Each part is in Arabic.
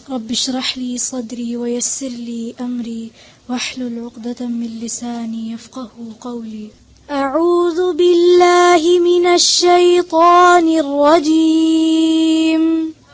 رب اشرح لي صدري ويسر لي أمري واحلل عقدة من لساني يفقه قولي. أعوذ بالله من الشيطان الرجيم.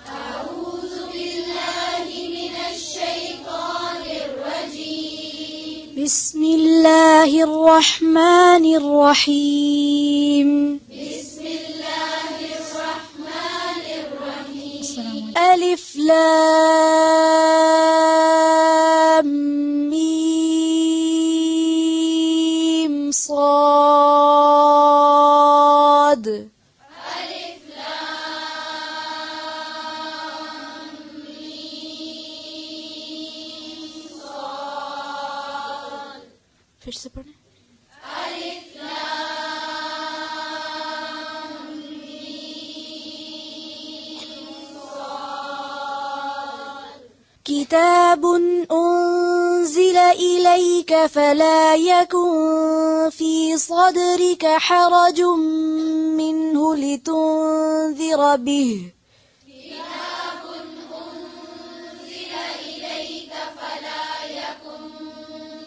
أعوذ بالله من الشيطان الرجيم. بسم الله الرحمن الرحيم. بسم الله الرحمن الرحيم. ألف لام ميم صاد. ألف لام ميم صاد. फिर से पढ़ें. ألف لام ميم صاد. كتاب أنزل إليك فلا يكن في صدرك حرج منه لتنذر به. كتاب أنزل إليك فلا يكن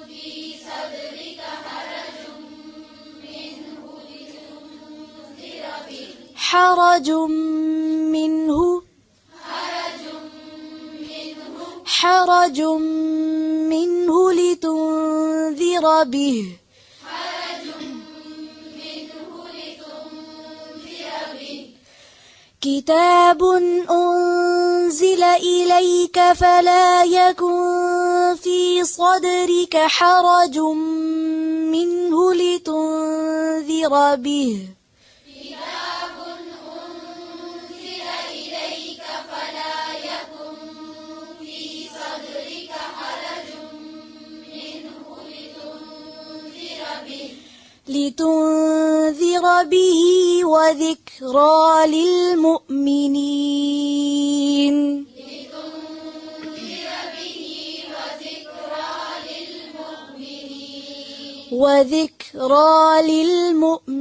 في صدرك حرج منه لتنذر به. حرج منه حرج منه لتنذر به. حرج منه لتنذر به. كتاب أنزل إليك فلا يكن في صدرك حرج منه لتنذر به. كتاب أنزل إليك فلا يكن في صدرك حرج منه لتنذر به وذكرى للمؤمنين. وذكرى للمؤمنين.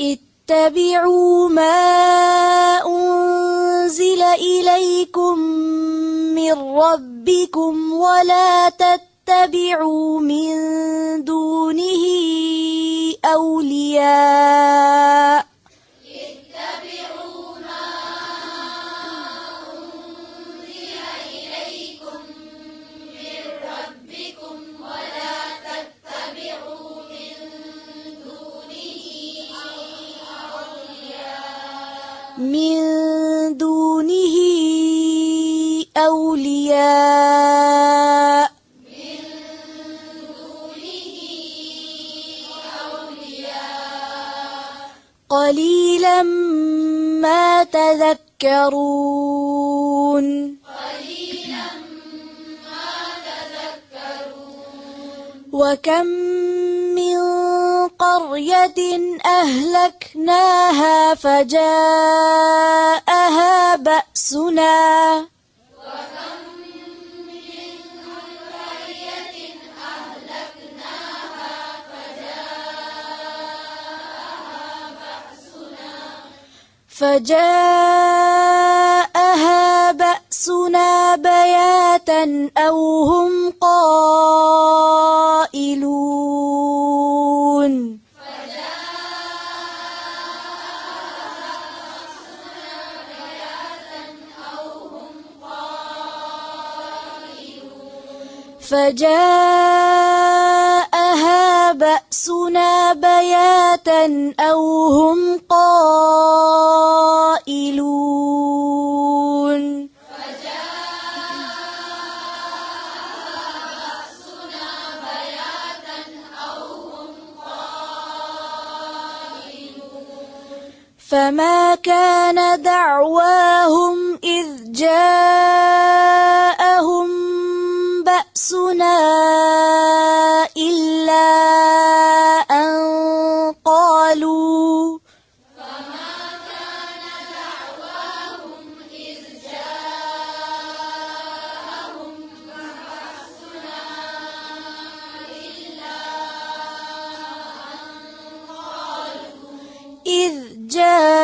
اتبعوا ما أنزل إليكم من ربكم ولا تتبعوا من دونه أولياء. اتبعوا ما أنزل إليكم من ربكم ولا تتبعوا من دونه أولياء. من دونه أولياء. من دونه أولياء. قليلا ما تذكرون. قليلا ما تذكرون. وكم من قرية أهلكناها فجاءها بأسنا. وكم من قرية أهلكناها فجاءها بأسنا بياتا أو هم قائلون. فجاءها بأسنا بياتا أو هم قائلون. فما كان دعواهم إذ جاءهم بأسنا إلا أن قالوا إذ جاءهم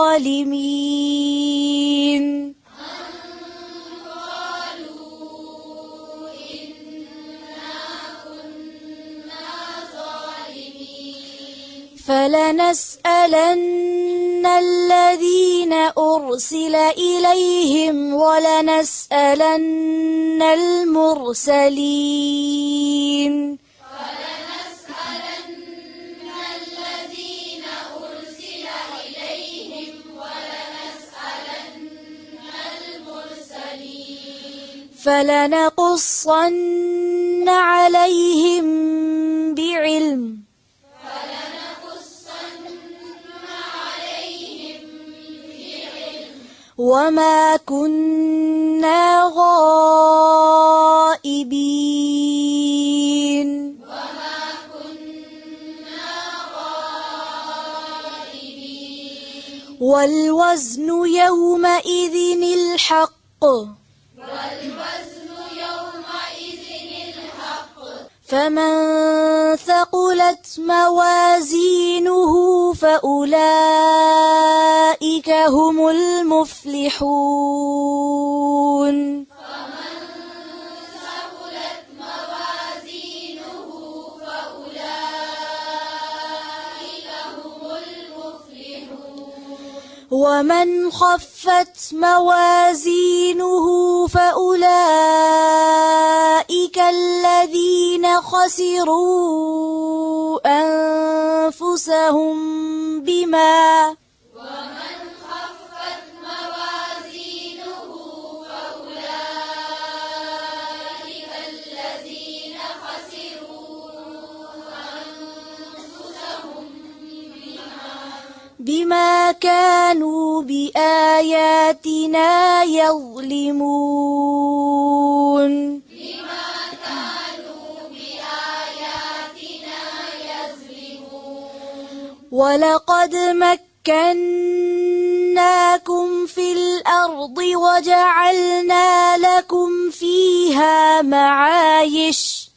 ظالمين فلنسألن الذين أرسل إليهم ولنسألن المرسلين فلنقصن عليهم بعلم وما كنا غائبين والوزن يومئذ الحق فمن ثقلت موازينه فأولئك هم المفلحون ومن خفت موازينه فأولئك الذين خسروا أنفسهم بما كانوا بآياتنا يظلمون ولقد مكناكم في الأرض وجعلنا لكم فيها معايش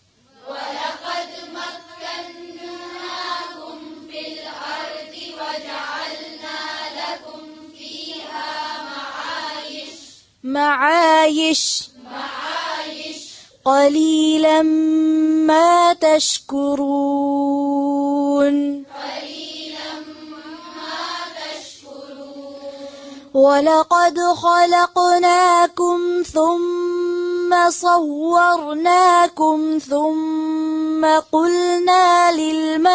قليلا ما تشكرون ولقد خلقناكم ثم صورناكم ثم قلنا للملائكة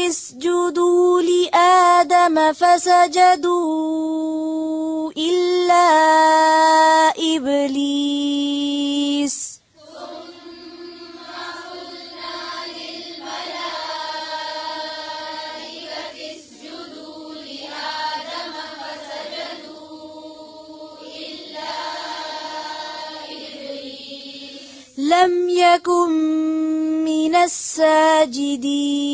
اسجدوا لآدم فسجدوا إلا إبليس لم يكن من الساجدين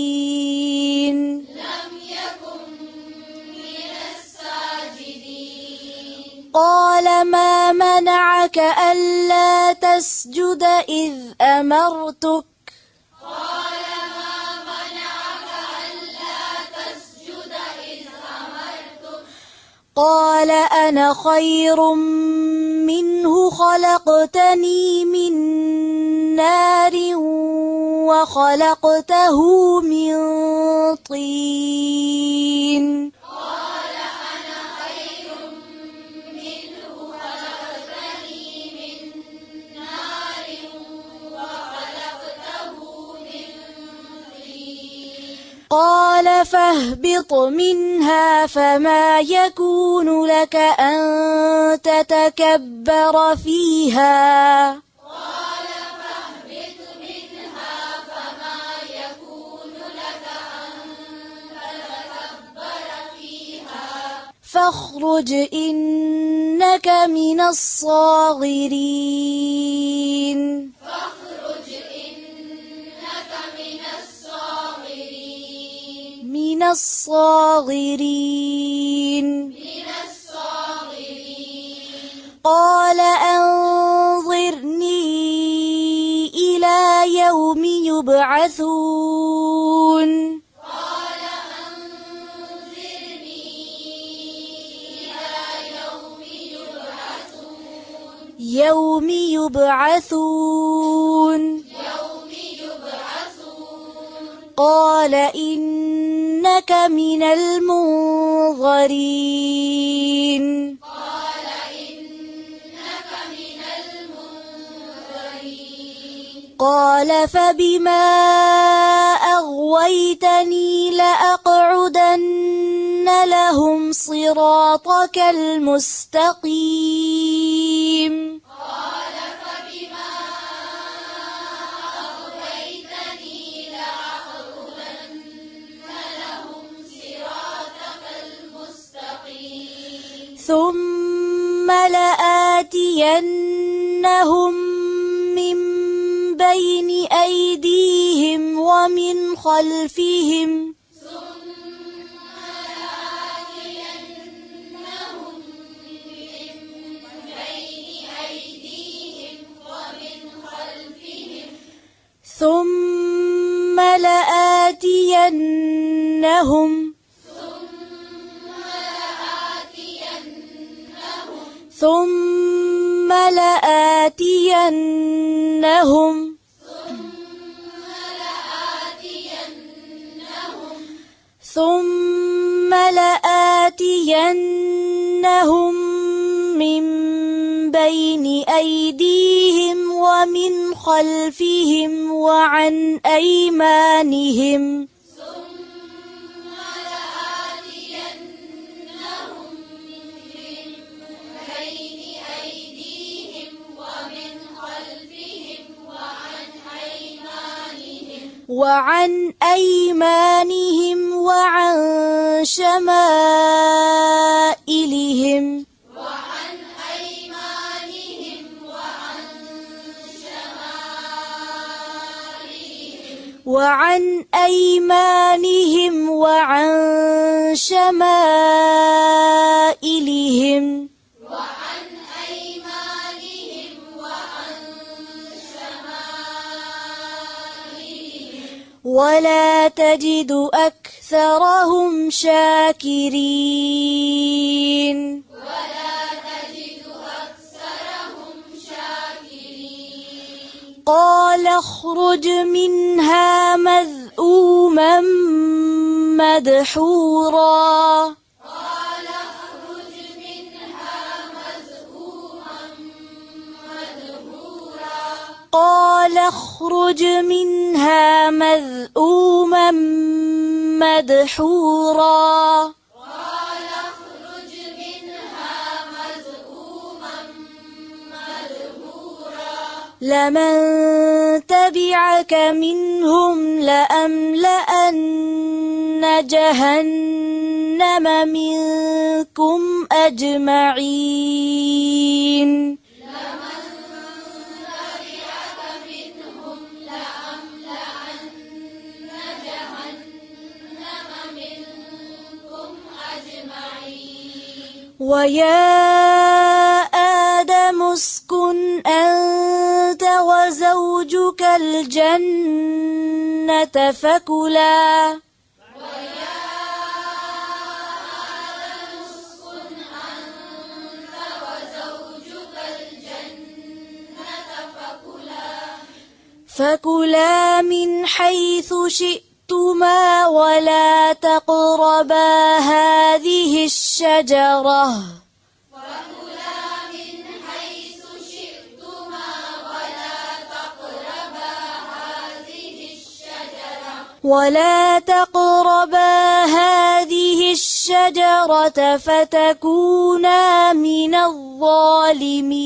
قال ما منعك ألا تسجد إذ أمرتك قال أنا خير منه خلقتني من نار وخلقته من طين قال فاهبط منها فما يكون لك أن تتكبر فيها فاخرج إنك من الصاغرين من الصاغرين. قال أنظرني إلى يوم يبعثون. يوم يبعثون. قال إنك من المنظرين. قال فبما أغويتني لأقعدن لهم صراطك المستقيم. ثم لآتينهم من بين أيديهم ومن خلفهم ثم لآتينهم من بين أيديهم ومن خلفهم وعن أيمانهم وعن شمائلهم ولا تجد أكثرهم شاكرين. قال اخرج منها مذءوما مدحورا. قال اخرج منها مذءوما مدحورا. لمن تبعك منهم لأملأن جهنم منكم أجمعين. ويا آدم اسكن أنت وزوجك الجنة فكلا فكلا من حيث شئتما ولا تقربا هذه الشجرة فتكونا من الظالمين.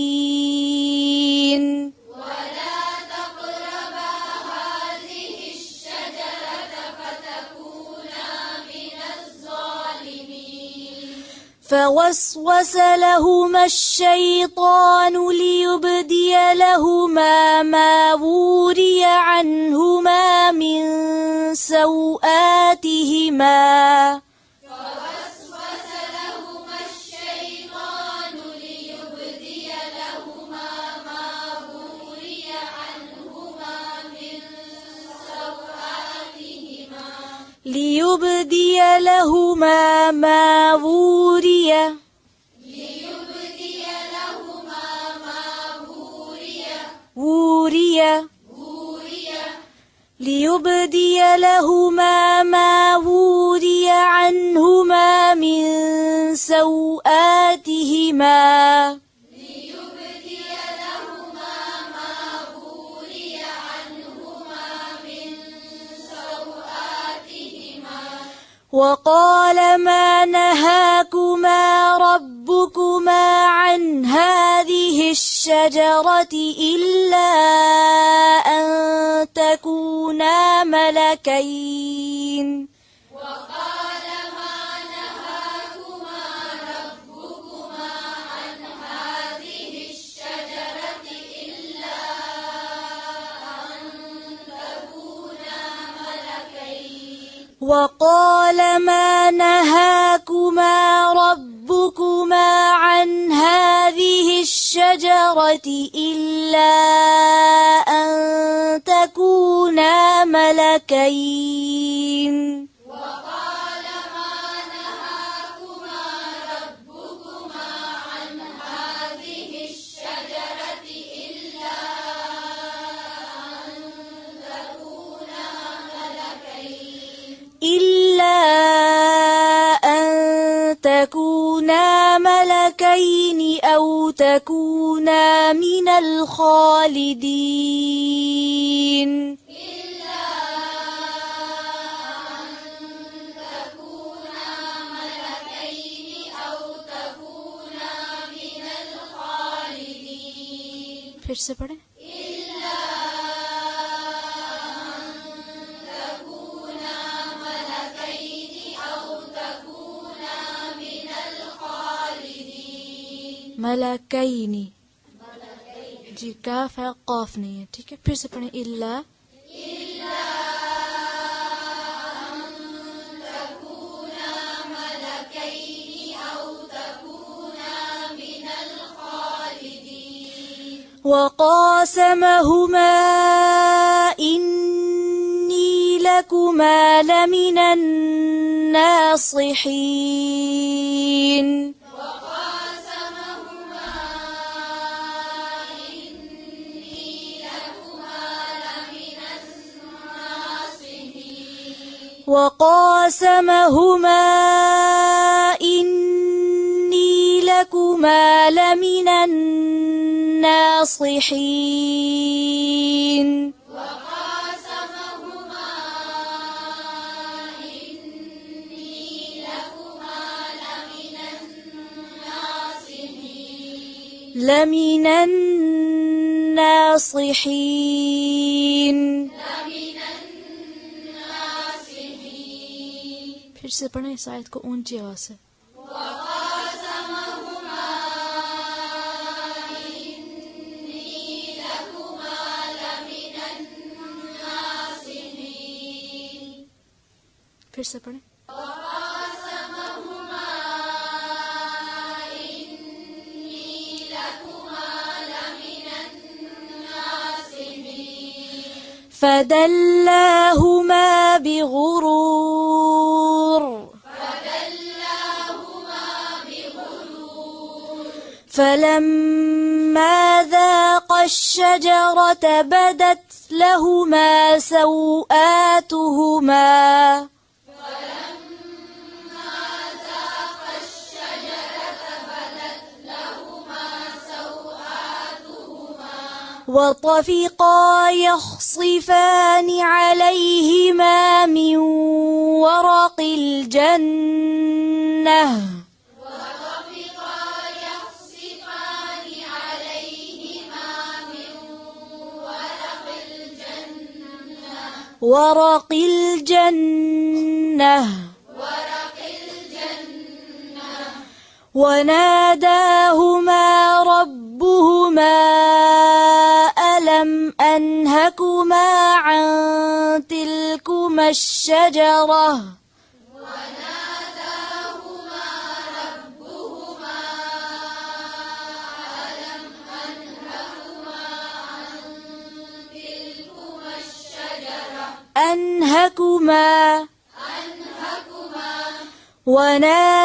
فوسوس لهما الشيطان ليبدي لهما ما وري عنهما من سوآتهما فوسوس لهما الشيطان ليبدي لهما ما وري عنهما من سوآتهما ليبدي لهما ما وري ليبدي لهما ما وري عنهما من سوآتهما وقال ما نهاكما ربكما عن هذه الشجرة إلا أن تكونا ملكين وقال ما نهاكما ربكما عن هذه الشجرة إلا أن تكونا ملكين وقال ما نهاكما ربكما عن هذه الشجرة إلا أن تكونا ملكين وقال ما نهاكما ربكما عن هذه الشجرة إلا أن تكونا ملكين أو تكونا من الخالدين फिर से पढ़ें मलकैनी जी काफ है कौफ नहीं है ठीक है फिर से पढ़ें इल्ला وقاسمهما إني لكما لمن الناصحين وقاسمهما إني لكما لمن الناصحين لمن الناصحين फिर से पढ़ें इस आयत को ऊंची आवाज से फिर से पढ़ें فدلاهما بغرور فلما ذاقا الشجرة بدت لهما سوآتهما وطفقا يخصفان عليهما من ورق الجنة ورق الجنة وناداهما ربهما ألم أنهكما عن تلكما الشجرة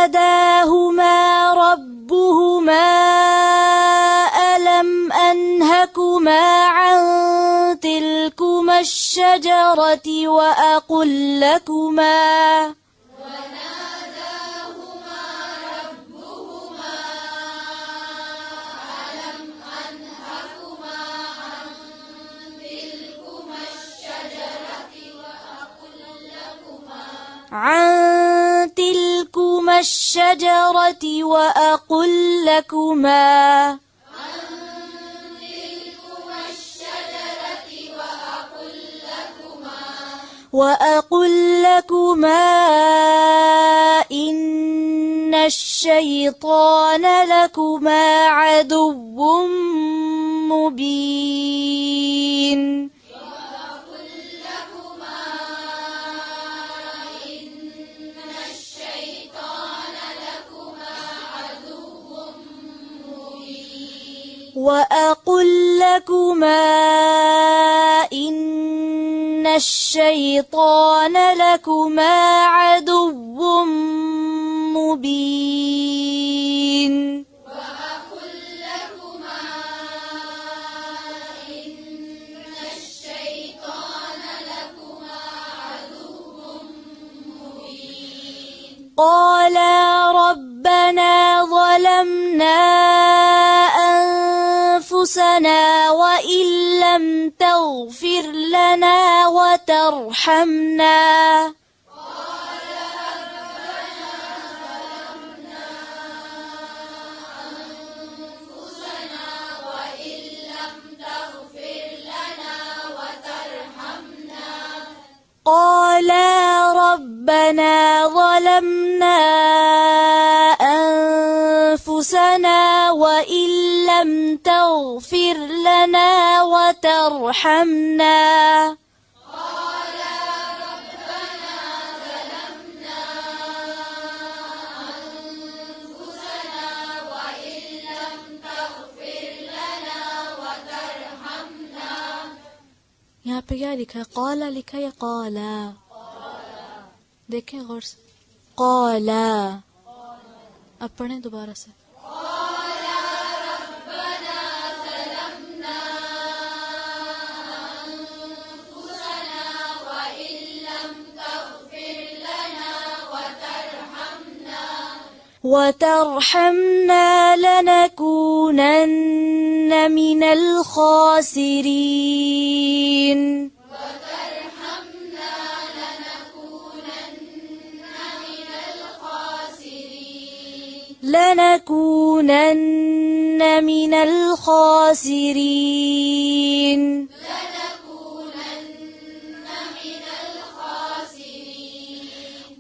وناداهما ربهما ألم أنهكما عن تلكما الشجرة وأقل لكما وأقل لكما إن الشيطان لكما عدو مبين وأقل لكما إن الشيطان لكما عدو مبين قالا ربنا ظلمنا أنفسنا وإن لم تغفر لنا وترحمنا قالا ربنا ظلمنا أنفسنا وإن لم تغفر لنا وترحمنا यहाँ पे क्या लिखा है قالا लिखा या قالا देखें गौर से قالا अब पढ़ें दोबारा से وترحمنا لنكونن من الخاسرين لنكونن من الخاسرين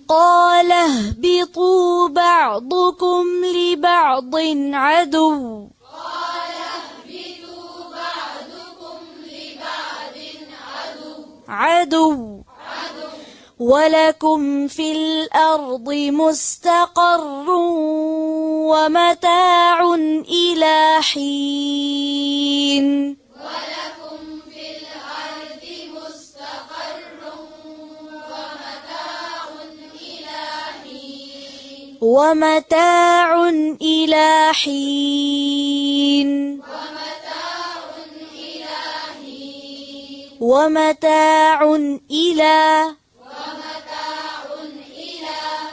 قال اهبطوا بعضكم لبعض عدو ولكم في الأرض مستقر ومتاع إلى حين ومتاع إلى حين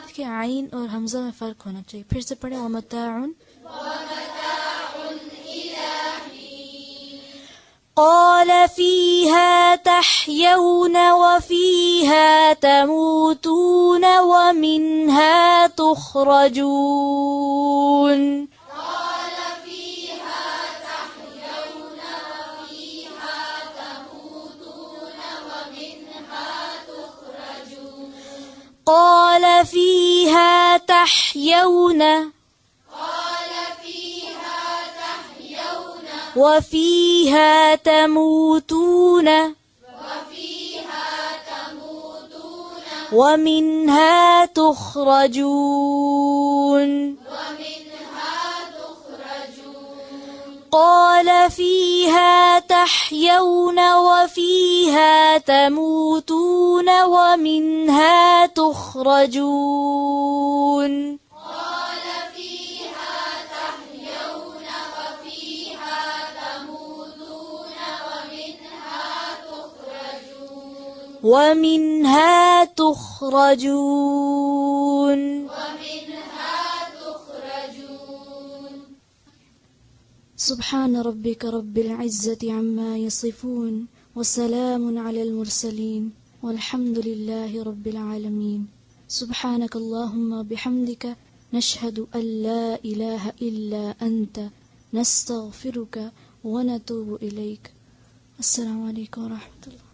देखिए आइन और हमजा में फर्क होना चाहिए फिर से पढ़े वमताउन قال فيها تحيون وفيها تموتون ومنها تخرجون قال فيها تحيون وفيها تموتون ومنها تخرجون قال فيها تحيون وفيها تموتون ومنها تخرجون ومنها تخرجون سبحان ربك رب العزة عما يصفون وسلام على المرسلين والحمد لله رب العالمين سبحانك اللهم بحمدك نشهد أن لا إله إلا أنت نستغفرك ونتوب إليك السلام عليكم ورحمة الله